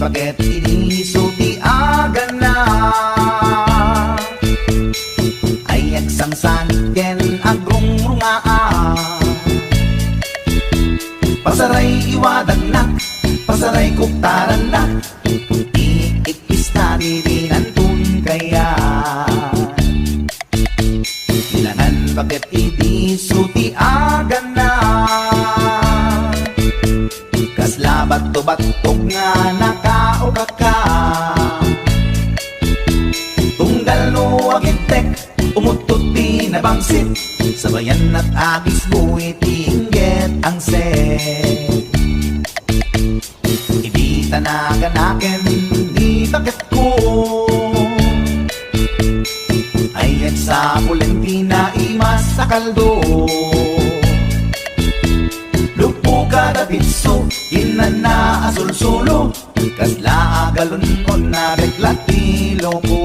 Bakit inisulti aga na ay agsang saniken agrong rungaan. Pasaray iwadag na, pasaray kuktaran na, iikpista dirinantun kaya. Ilangan bakit inisulti aga na kaslabat to batog nga nakaugak ka. Tunggal no agintek, umutot di nabangsit, sabayan at agis buwit inggit ang set. Hindi tanaganaken, di bakit ko ay sa Pulentina imas sa kaldo. Kada pitso, inana asul-sulo, kasla agalun-on na reklatilo ko.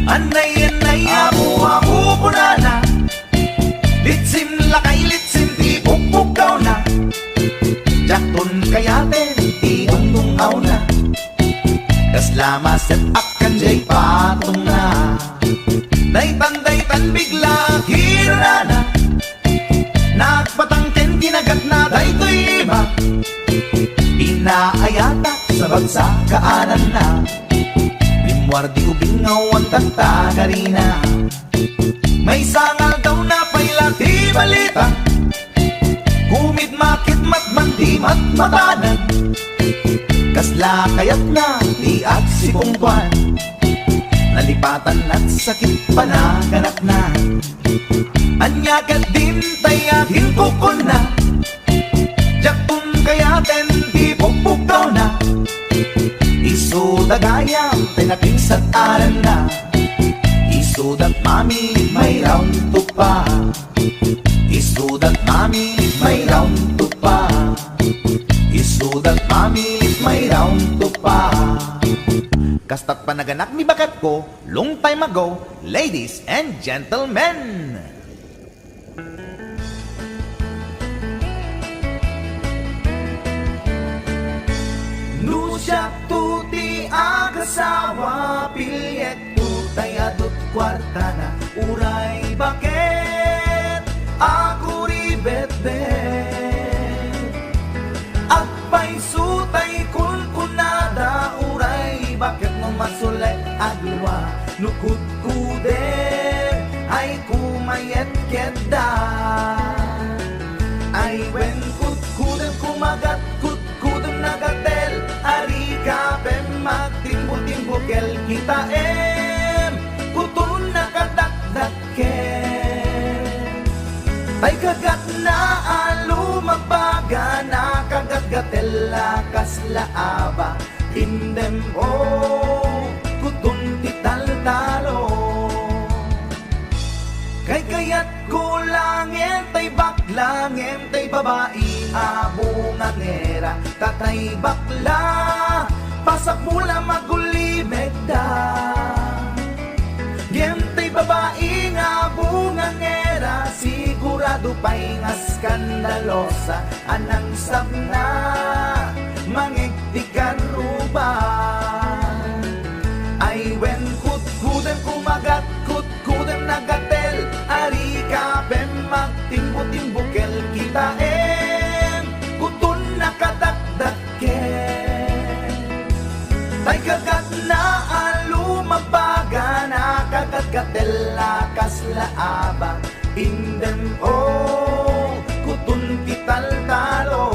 Anay-anay ako punana, litsim lakay litsim di pukpukaw na, jakton kayaten di undungaw na, kasla maset akan jay patong na. Daytan-daytan bigla hirana, nagpatangken kinagat na daytoy iba, inaayata sa bagsakaanan na, limwardi ubingaw ang tagtagarina. May sangal daw na pailati balita, kumit makit matman di matmatanan, kasla kayat na di at si Pungkwan, nalipatan at sakit panaganak na. Anyagat din tayakin kukon na, jaktun kayaten di pukpukaw na, isudagayam tinakinsat aran na, isudat mami may round to pa, isudat mami may round to pa, isudat mami may round to pa. Kastat panaganak ni bakat ko long time ago, ladies and gentlemen. Nusyak tuti agasawa, pilyet tutay adot kwarta na, uray bakit ako ribet bet, agpay sutay kun kunada, uray bakit no masulet agwa, nukut kude ay kumayet keda, ay wen kut kudem kumagat kut kudem nagatel, ari kapem magtimbo-timbokel kita kutun nakadakdaken, ay kagat na alumagbaga na kagat-gatel kasla aba, indem kutun tital-talo, kay kayat ko langin tay baklangin tay babae abungan nera, tatay bakla pasak mula magulimeg da, tay babae nga bungan nera, sigurado pa'y nga skandalosa, anang sabna mangigtikan ruban, ay wen kut-kudem kumagat kut-kudem nagatel, ari kapem magtimbo-timbokel kita kutun nakadakdaken, tay kagat na alumagbaga na kagat-gatel kasla aba, indem kutun tital-talo.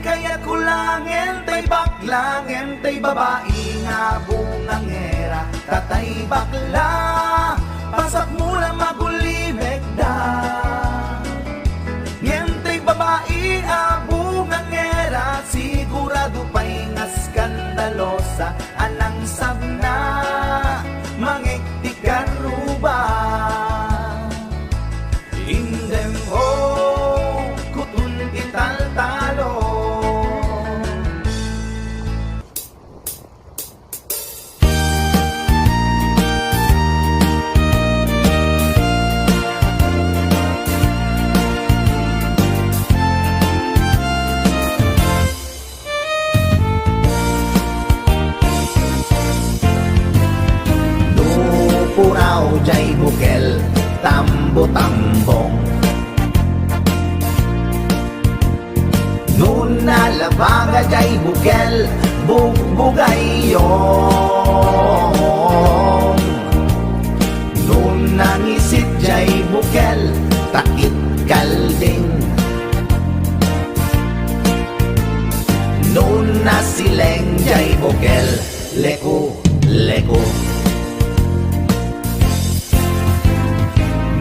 Kaya kulangin tay baklangin tay babae nga bungangera, tatay bakla pasak mula magulimeg da, ngentay babae abungangera, sigurado pa'y nga skandalosa, anang jay bukel tambo-tambong. Noon nalabaga jay bukel bugbugayong. Noon nangisit jay bukel takit kalding. Noon nasileng jay bukel leku-leku.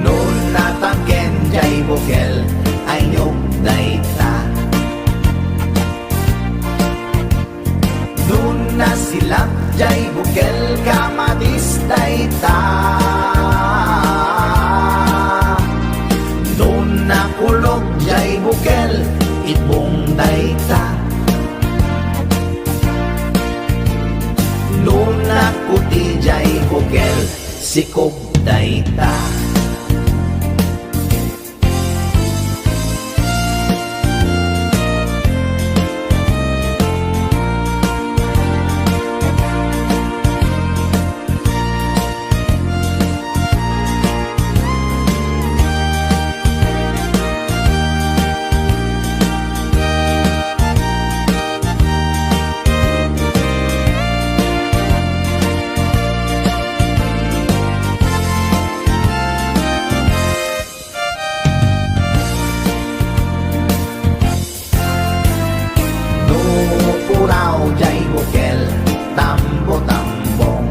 Noon natangken jay bukel ay nyog dayta. Noon nasilak jay bukel kamatis dayta. Noon nakulog jay bukel ibong dayta. Noon nakuti jay bukel sikog dayta. Jay bukel tambo-tambong.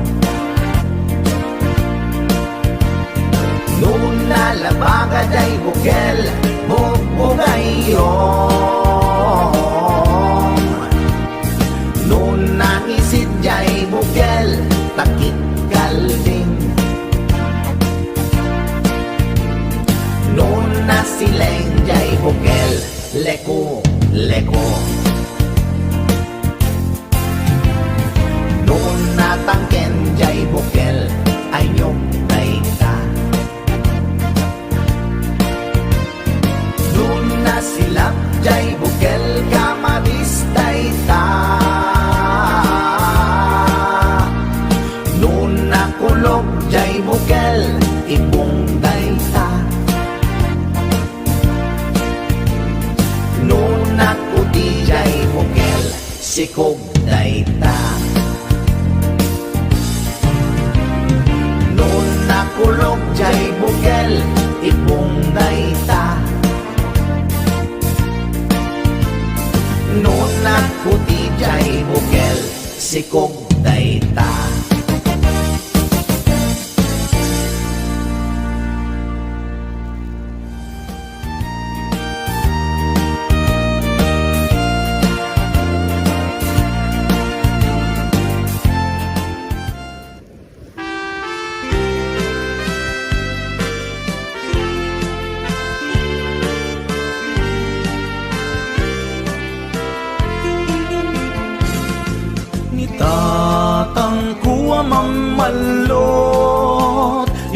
Noon nalabaga jay bukel bugbugayong. Noon nangisit jay bukel takit kalding. Noon nasileng jay bukel leku-leku. Noon natangken jay bukel ay nyog dayta. Noon nasilak jay bukel kamatis dayta. Noon nakulog jay bukel ibong dayta. Noon nakuti jay bukel sikog dayta. Nakulog jay bukel ibong dayta. Noon nakuti jay bukel sikog dayta. Tatangkuwa mamalot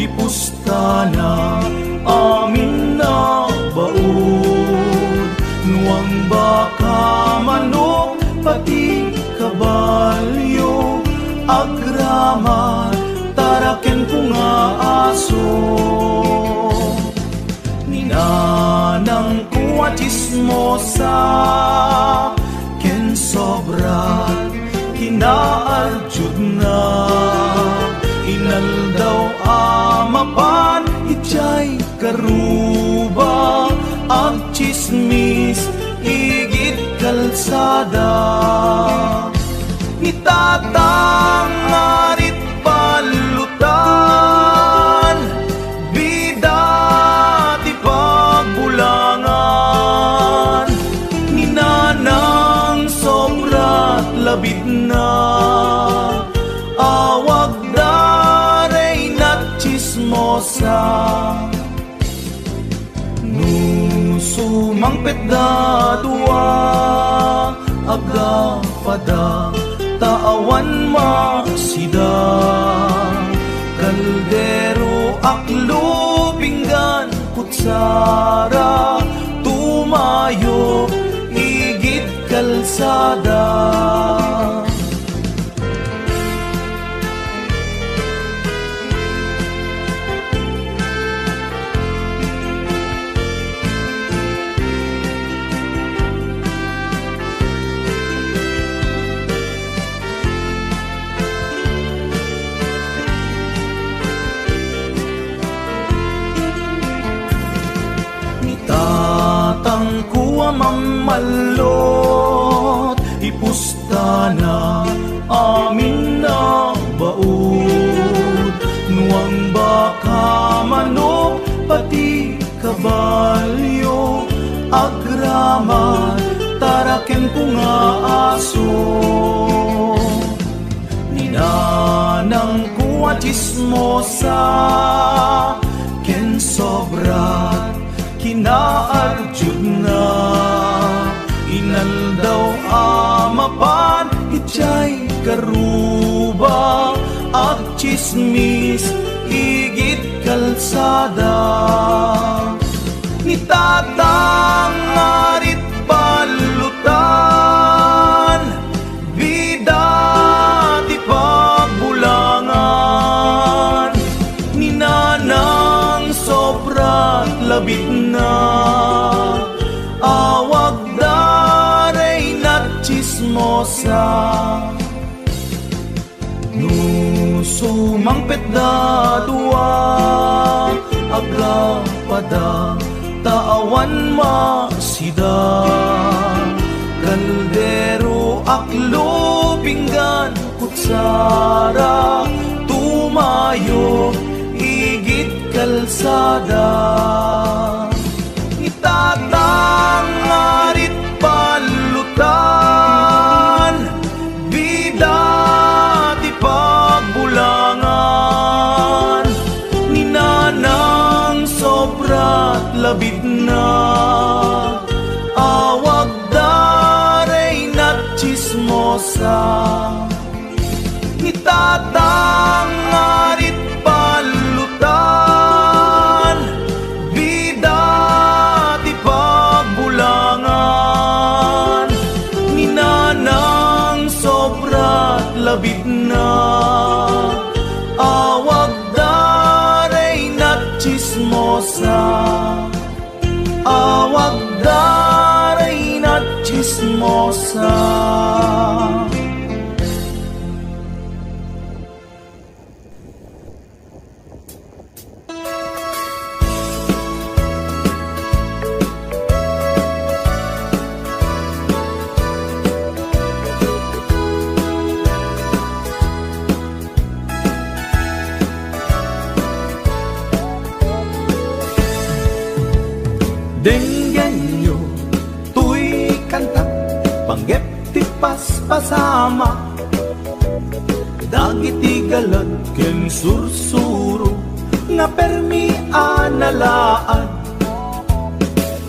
ipusta na amin na baon. Nuang baka manok pati kabalyo agrama taraken ko nga aso. Ninanang kuwa chismosa ken sobrat kinaaljud na. Inal daw amapan ijay karuba ang chismis igit kalsada. Itatang ngarit palutan bida ti pagbulangan. Ninanang sobrat labit na awag daray na chismosa. Nusumangpet da dua aga pada taawan masida. Kaldero aklo pinggan kutsara tumayo igit kalsada. pustana amin na baod. Nuang baka, manok, pati kabalyo, agraman, taraken ko nga aso. Ninanang kuwa chismosa, ken sobrat kinaarjud na. Inaldaw amapan, itchay karuba, at chismis igit kalsada. Ni tatang arit balutan, bida ti pagbulangan. Ni nanang sobrat labit na, awag daray na chismosa. Sumangpet da dua, aga pada taawan masida. Kaldero, aklo, pinggan, kutsara, tumayo, igit kalsada. Itatang arit palutan, bida ti pagbulangan. Ninanang sobrat labit na, awag daray na chismosa. Itatang arit palutan, bida ti pagbulangan. Ninanang sobrat labit na, awag daray na chismosa. Awag daray na chismosa. Denggan nyo, tuy kanta, panggep ti paspasama. Dagiti galad ken sursuro, nga permi analaan.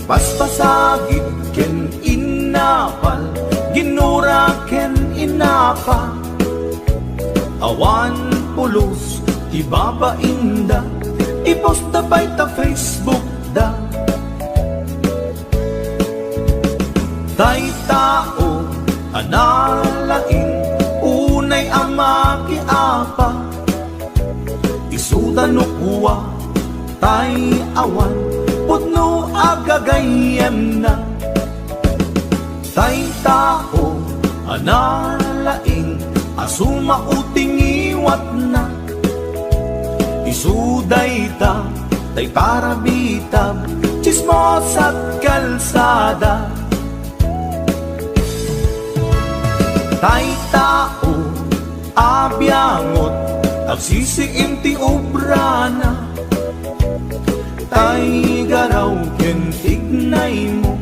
Paspasagit ken inapal, ginura ken inapa. Awan pulos, ibabainda, iposta pa'y ta Facebook da. Tay tao, analain, unay ama kiapa. Isudan no kuwa, tay awan, putno agagayem na. Tay tao, analain, asuma uting iwat na. Isuday ta, tay parabitab, chismos at kalsada. Tay tao, abyangot, agsisiim ti obrana. Tay garaw ken tignay mo,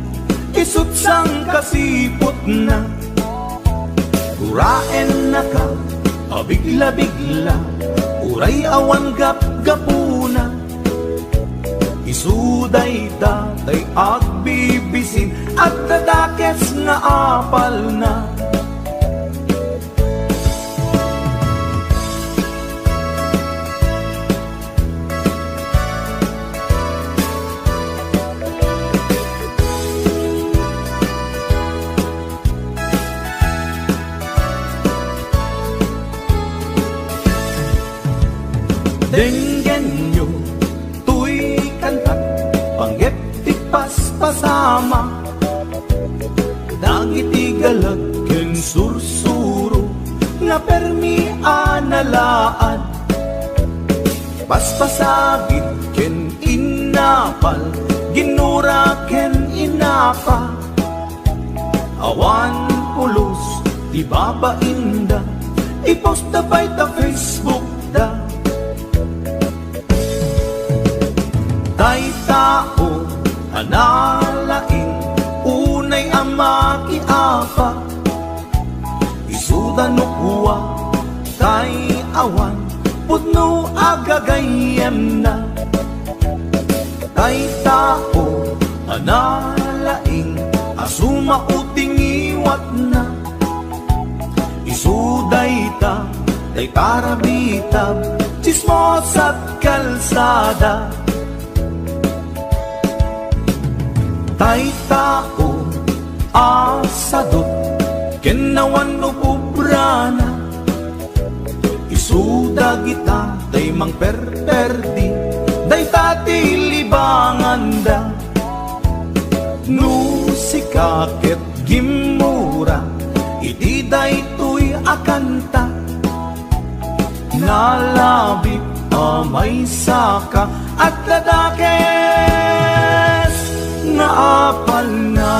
isut sang kasipot na. Uraen na ka, abigla-bigla, uray awan gap-gapuna. Isuday ta, tay agbibisin, at dadakes nga apal na. Denggan nyo, tuy kanta, panggep ti paspasama. Dagiti galag ken sursuro, nga permi analaan. Paspasagit ken inapal, ginura ken inapa. Awan pulos, di babainda, i-post na ba'y ta Facebook da. Tay tao, analaing, unay ama kiapa, isuda no kuwa, tay awan, pudno agagayem na. Tay tao, analaing, asuma uting iwat na. Isuday ta, tay tarabitab, chismos at kalsada. Tay tao, asadot, kenawan no pubrana. Isuda kita, tay mang perperdi, day tati libanganda. No sikakit gimura, iti day tuy akanta. Nalabit amay saka at ladakes na apal na.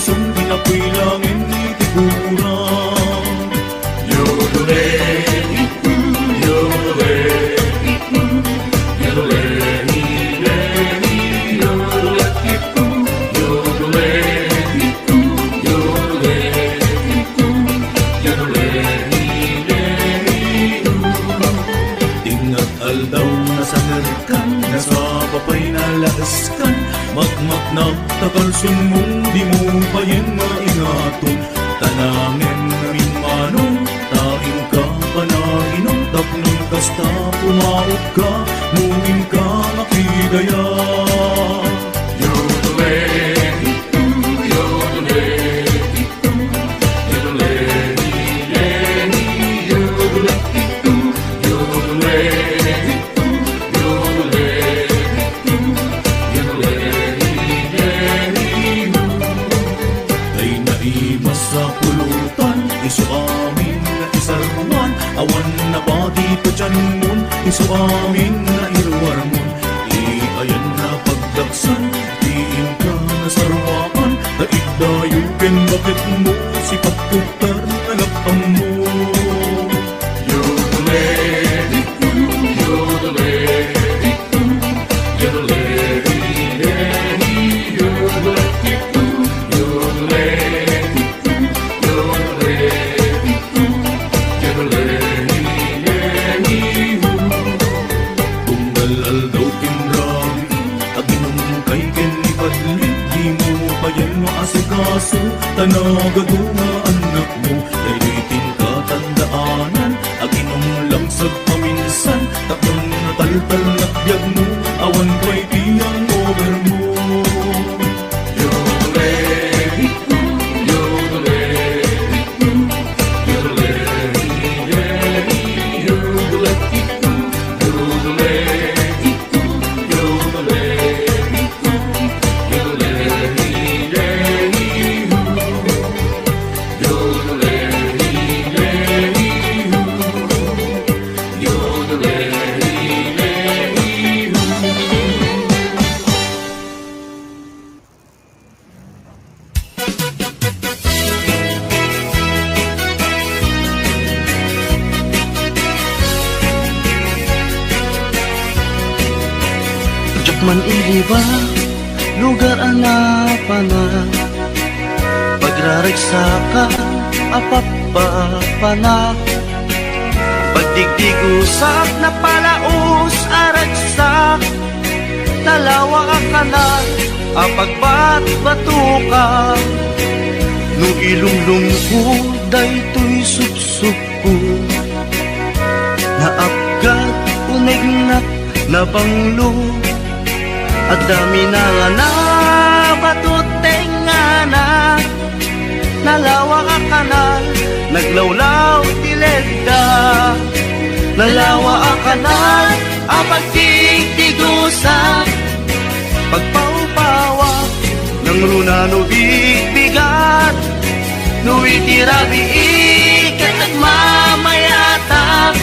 kasong ginapoy langin itikurang. Yodole, yodole, yodole, papay na laaskan, magmak na takalsun mong di mo payen na ingaton. Tanangin namin manong, taing ka pa na inom, tapnong kasta pumaot ka, mungin ka makidaya. Yodole, yodole, yodole, yodole, yodole, sa pulutan, iso amin na isarwan, awan na pati pa dyan mun, iso amin na irwarmon. Iayan na pagdaksan, diin ka na sarwaan, daig dayukin bakit mo, si pagtuktar na lapang mo. Yodole, yodole, yodole, yodole, yodole, asikaso, tanagado nga anak mo, daylitin ka tandaanan, aginom lang sa paminsan, takong nataltal na biyag mo, awan ko'y tiyang over mo. Yodole, yodole, yodole, yodole, yodole, yodole, man iliba, lugar anapanan, pagraragsakan, apapapana, pagdigdigusak na palaos aragsak, talawa kanan, apagbat-batukan, no ilumlum ko, daytoy supsupo, naapgat, unignat, nabanglo, at dami na nga na batuteng nga na, nalawa ka kanal, naglawlaw tilegda. Nalawa ka kanal, apag tigtigusa, pagpaupawa, ng runa no bigbigat, no itirabi ikat at mamayata.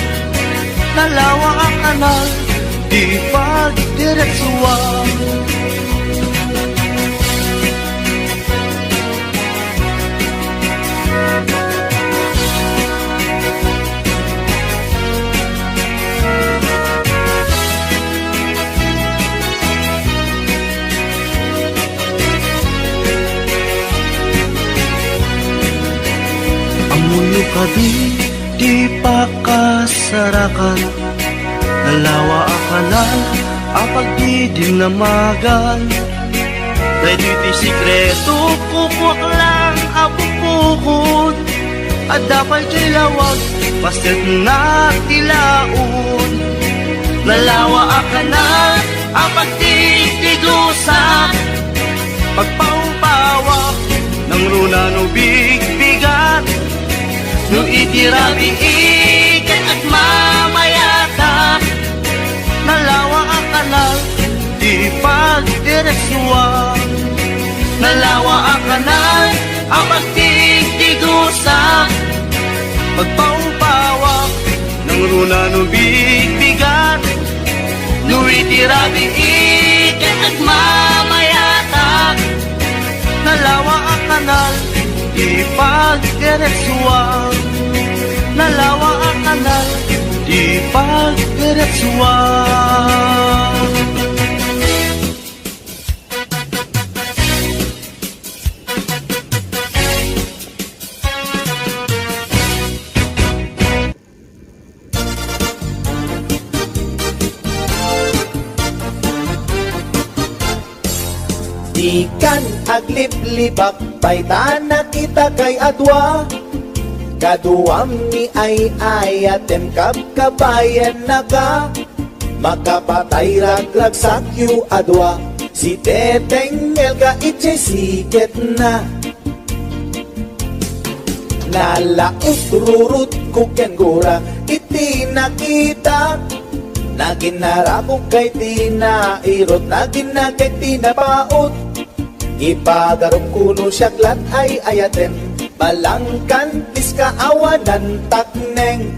Nalawa ka kanal, di pagdiretsuan. Amuyo ka di pa kasarakan, nalawa akalan, apag di dinamagan. Dahil iti sikreto, kukwak lang apupukod, at dapat kilawag, pasit na tilaon. Nalawa akalan, apag di tigusa, pagpaupawak, ng runa no bigbigat, no itirabi ikat at mamayata. Nalawa ang kanal, di pagdiretsuan. Nalawa ang kanal, ang pagtigtigusa, pagpaupawak, ng runa no bigbigat, no itirabi ikat at mamayata. Nalawa ang kanal, pagdiretsuan, lalawa ang anal, di pagdiretsuan. Ikan aglip-libak paitan na kita kay adwa, kaduam ni ay ayatem kabayan na ka, makapatay raglag sakyu adwa, si teteng elga itche siket na. Nalaus rurut kuken gura iti nakita, naginarako kay tinairot, naginagay tinapaot, ipagarong kuno siyaglat ay ayatem, balangkantis kaawanan takneng.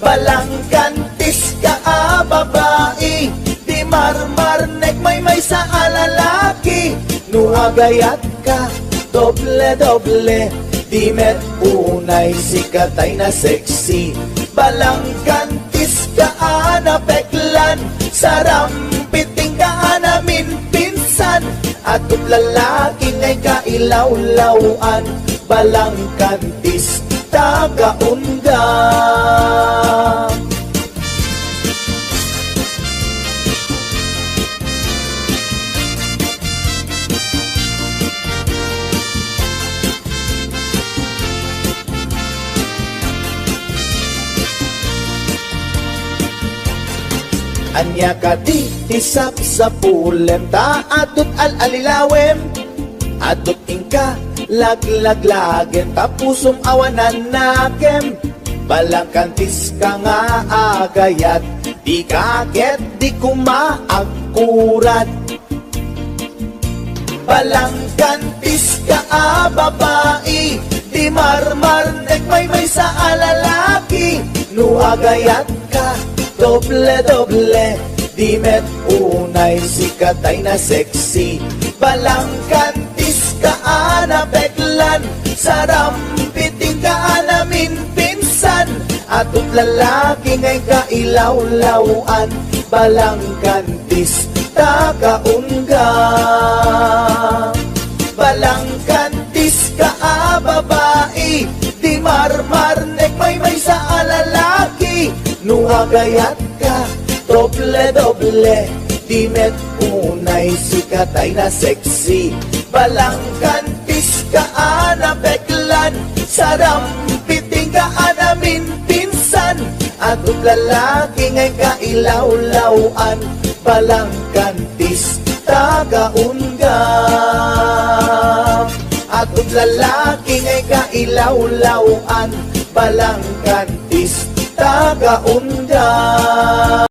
Balangkantis ka babae, di marmarnek may sa alalaki, nuagayat ka, doble-doble, di met unay sikatay na sexy. Balangkantis ka peklan, sarampiting ka namin pinsan, atut lalaki ngay kailaw-lawan, balangkantis tagaunga. Anya ka di isap sa pulem, ta adut al-alilawem, adut ingka laglaglagem, tapusum awanan nakem, balangkantis ka nga agayat, di kaget di kumaagkurat. Balangkantis ka babae, di marmarnek may sa alalaki, nuagayat ka, doble-doble, di met unay sikatay na sexy. Balangkantis ka peklan, sarampiting ka namin pinsan, atut lalaki ngay kailaw-lawan, balangkantis tagaunga. Balangkantis ka babae, di marmarnek may sa alalaki, nuagayat ka, doble-doble, di met unay sikatay na sexy. Balangkantis ka peklan, sarampiting ka namin pinsan, atut lalaki ngay kailaw-lawan, balangkantis tagaunga. Atut lalaki ngay kailaw-lawan, balangkantis tagaunga.